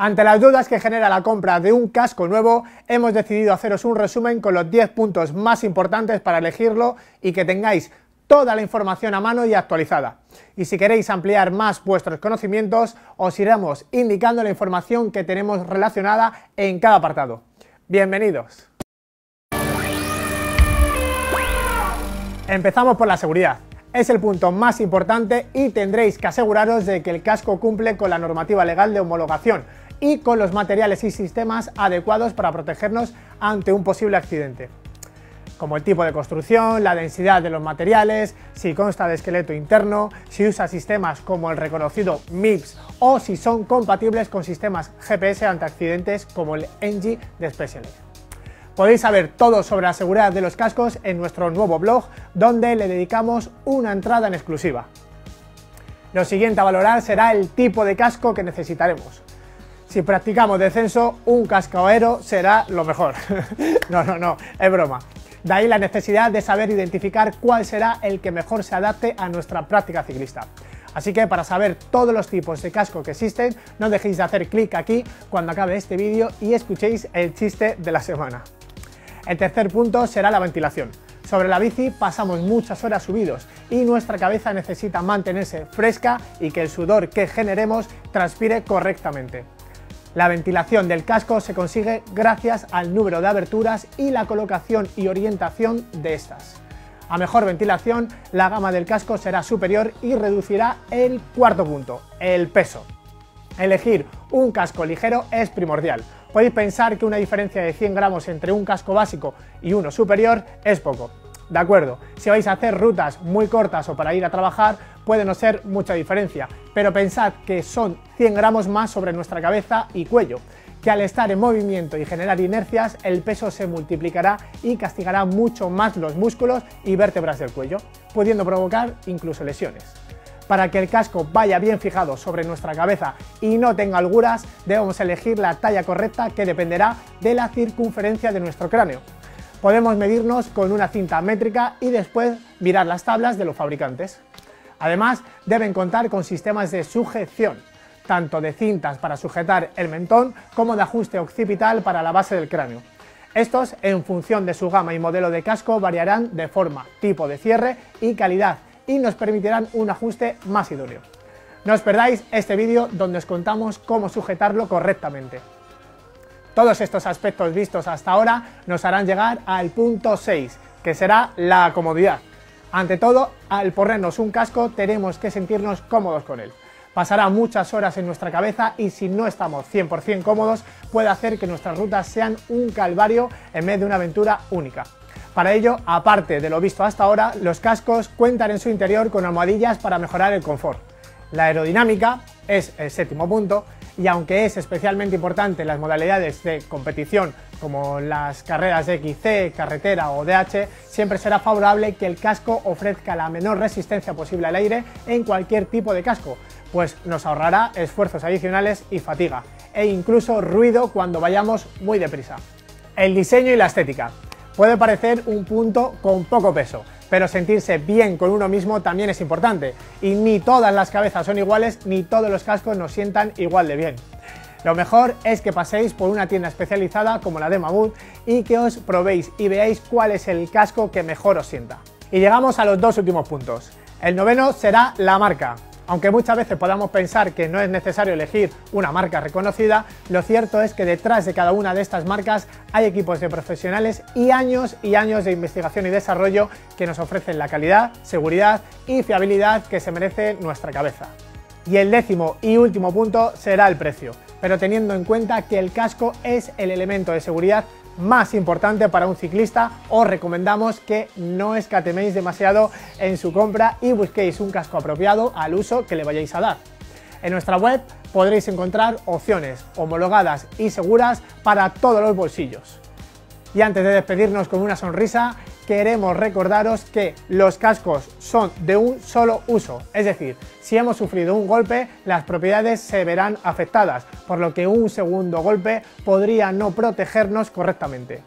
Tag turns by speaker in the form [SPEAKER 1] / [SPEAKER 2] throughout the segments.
[SPEAKER 1] Ante las dudas que genera la compra de un casco nuevo, hemos decidido haceros un resumen con los 10 puntos más importantes para elegirlo y que tengáis toda la información a mano y actualizada. Y si queréis ampliar más vuestros conocimientos, os iremos indicando la información que tenemos relacionada en cada apartado. Bienvenidos. Empezamos por la seguridad. Es el punto más importante y tendréis que aseguraros de que el casco cumple con la normativa legal de homologación y con los materiales y sistemas adecuados para protegernos ante un posible accidente, como el tipo de construcción, la densidad de los materiales, si consta de esqueleto interno, si usa sistemas como el reconocido MIPS o si son compatibles con sistemas GPS ante accidentes como el NG de Specialized. Podéis saber todo sobre la seguridad de los cascos en nuestro nuevo blog, donde le dedicamos una entrada en exclusiva. Lo siguiente a valorar será el tipo de casco que necesitaremos. Si practicamos descenso, un casco aero será lo mejor. No, es broma. De ahí la necesidad de saber identificar cuál será el que mejor se adapte a nuestra práctica ciclista. Así que para saber todos los tipos de casco que existen, no dejéis de hacer clic aquí cuando acabe este vídeo y escuchéis el chiste de la semana. El tercer punto será la ventilación. Sobre la bici pasamos muchas horas subidos y nuestra cabeza necesita mantenerse fresca y que el sudor que generemos transpire correctamente. La ventilación del casco se consigue gracias al número de aberturas y la colocación y orientación de estas. A mejor ventilación, la gama del casco será superior y reducirá el cuarto punto, el peso. Elegir un casco ligero es primordial. Podéis pensar que una diferencia de 100 gramos entre un casco básico y uno superior es poco. De acuerdo, si vais a hacer rutas muy cortas o para ir a trabajar, puede no ser mucha diferencia, pero pensad que son 100 gramos más sobre nuestra cabeza y cuello, que al estar en movimiento y generar inercias, el peso se multiplicará y castigará mucho más los músculos y vértebras del cuello, pudiendo provocar incluso lesiones. Para que el casco vaya bien fijado sobre nuestra cabeza y no tenga holguras, debemos elegir la talla correcta que dependerá de la circunferencia de nuestro cráneo. Podemos medirnos con una cinta métrica y después mirar las tablas de los fabricantes. Además, deben contar con sistemas de sujeción, tanto de cintas para sujetar el mentón como de ajuste occipital para la base del cráneo. Estos, en función de su gama y modelo de casco, variarán de forma, tipo de cierre y calidad y nos permitirán un ajuste más idóneo. No os perdáis este vídeo donde os contamos cómo sujetarlo correctamente. Todos estos aspectos vistos hasta ahora nos harán llegar al punto 6, que será la comodidad. Ante todo, al ponernos un casco tenemos que sentirnos cómodos con él. Pasará muchas horas en nuestra cabeza y si no estamos 100% cómodos puede hacer que nuestras rutas sean un calvario en vez de una aventura única. Para ello, aparte de lo visto hasta ahora, los cascos cuentan en su interior con almohadillas para mejorar el confort. La aerodinámica es el séptimo punto y aunque es especialmente importante en las modalidades de competición como las carreras de XC, carretera o DH, siempre será favorable que el casco ofrezca la menor resistencia posible al aire en cualquier tipo de casco, pues nos ahorrará esfuerzos adicionales y fatiga, e incluso ruido cuando vayamos muy deprisa. El diseño y la estética. Puede parecer un punto con poco peso, pero sentirse bien con uno mismo también es importante, y ni todas las cabezas son iguales, ni todos los cascos nos sientan igual de bien. Lo mejor es que paséis por una tienda especializada como la de Mammoth y que os probéis y veáis cuál es el casco que mejor os sienta. Y llegamos a los dos últimos puntos. El noveno será la marca. Aunque muchas veces podamos pensar que no es necesario elegir una marca reconocida, lo cierto es que detrás de cada una de estas marcas hay equipos de profesionales y años de investigación y desarrollo que nos ofrecen la calidad, seguridad y fiabilidad que se merece nuestra cabeza. Y el décimo y último punto será el precio, pero teniendo en cuenta que el casco es el elemento de seguridad más importante para un ciclista, os recomendamos que no escatiméis demasiado en su compra y busquéis un casco apropiado al uso que le vayáis a dar. En nuestra web podréis encontrar opciones homologadas y seguras para todos los bolsillos. Y antes de despedirnos con una sonrisa, queremos recordaros que los cascos son de un solo uso, es decir, si hemos sufrido un golpe, las propiedades se verán afectadas, por lo que un segundo golpe podría no protegernos correctamente.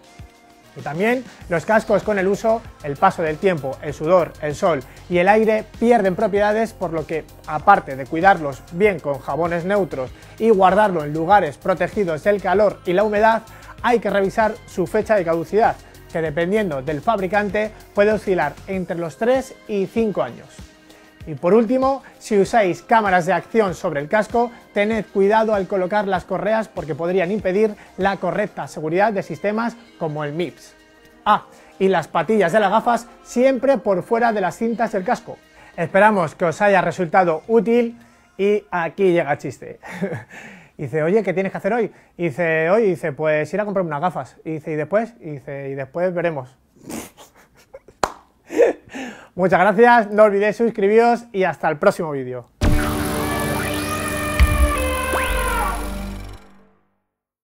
[SPEAKER 1] Y también los cascos con el uso, el paso del tiempo, el sudor, el sol y el aire pierden propiedades, por lo que aparte de cuidarlos bien con jabones neutros y guardarlo en lugares protegidos del calor y la humedad, hay que revisar su fecha de caducidad, que dependiendo del fabricante puede oscilar entre los 3 y 5 años. Y por último, si usáis cámaras de acción sobre el casco, tened cuidado al colocar las correas porque podrían impedir la correcta seguridad de sistemas como el MIPS. Ah, y las patillas de las gafas siempre por fuera de las cintas del casco. Esperamos que os haya resultado útil y aquí llega el chiste. Y dice, oye, ¿qué tienes que hacer hoy? Y dice, pues ir a comprarme unas gafas. Y dice, ¿y después? Y dice, y después veremos. Muchas gracias, no olvidéis suscribiros y hasta el próximo vídeo.